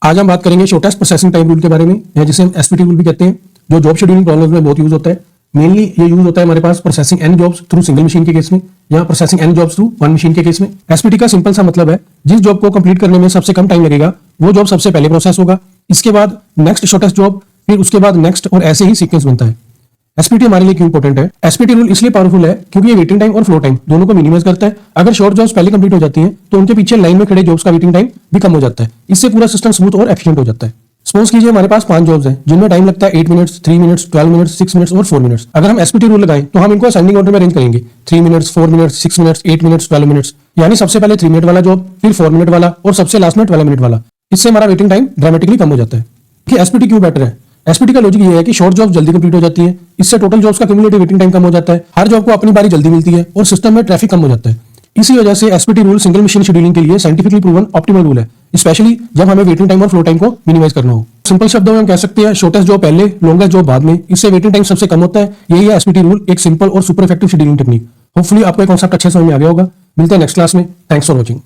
आज हम बात करेंगे शॉर्टेस्ट प्रोसेसिंग टाइम रूल के बारे में, या जिसे हम एसपीटी रूल भी कहते हैं, जो जॉब शेड्यूलिंग प्रॉब्लम्स में बहुत यूज होता है। मेनली ये यूज होता है हमारे पास processing n jobs through single machine के केस में, या processing n jobs through one machine के केस में। एसपीटी का सिंपल सा मतलब है, जिस जॉब को कंप्लीट करने में सबसे कम टाइम लगेगा वो जॉब सबसे पहले प्रोसेस होगा, इसके बाद नेक्स्ट शॉर्टेस्ट जॉब, फिर उसके बाद नेक्स्ट, और ऐसे ही सीक्वेंस बनता है। एसपीटी हमारे लिए क्यों इंपॉर्टेंट है? एसपीटी रूल इसलिए पावरफुल है क्योंकि ये वेटिंग टाइम और फ्लो टाइम दोनों को मिनिमाइज करता है। अगर शॉर्ट जॉब्स पहले कंप्लीट हो जाती हैं तो उनके पीछे लाइन में खड़े जॉब्स का वेटिंग टाइम भी कम हो जाता है। इससे पूरा सिस्टम स्मूथ और एफिशिएंट हो जाता है। सपोज कीजिए हमारे पास 5 जॉब्स हैं जिनमें टाइम लगता है 8 मिनट्स, 3 मिनट्स, 12 मिनट्स, 6 मिनट्स और 4 मिनट्स। अगर हम एसपीटी रूल लगाएं तो हम इनको असेंडिंग ऑर्डर में अरेंज करेंगे, 3 minutes, 4 minutes, 6 minutes, 8 minutes, 12 minutes, यानी सबसे पहले 3 मिनट वाला जॉब, फिर 4 मिनट वाला और सबसे लास्ट में 12 मिनट वाला। इससे हमारा वेटिंग टाइम ड्रामेटिकली कम हो जाता है। कि एसपीटी क्यों बेटर है? एसपीटी का लॉजिक ये है कि शॉर्ट जॉब जल्दी कंप्लीट हो जाती है, इससे टोटल जॉब्स का क्यूमुलेटिव वेटिंग टाइम कम हो जाता है, हर जॉब को अपनी बारी जल्दी मिलती है और सिस्टम में ट्रैफिक कम हो जाता है। इसी वजह से SPT rule single machine scheduling के लिए साइंटिफिकली प्रूवन ऑप्टिमल रूल है, स्पेशली जब हमें वेटिंग टाइम और फ्लो टाइम को मिनिमाइज करना हो। सिंपल शब्दों में हम कह सकते हैं, शॉर्टेस्ट जॉब पहले, लॉन्गेस्ट जॉब बाद में, इससे वेटिंग टाइम सबसे कम होता है। यही है एसपीटी रूल, एक सिंपल और super effective scheduling technique. Hopefully आपको ये कॉन्सेप्ट अच्छे समझ में आ गया होगा। मिलते हैं नेक्स्ट क्लास में। Thanks for watching.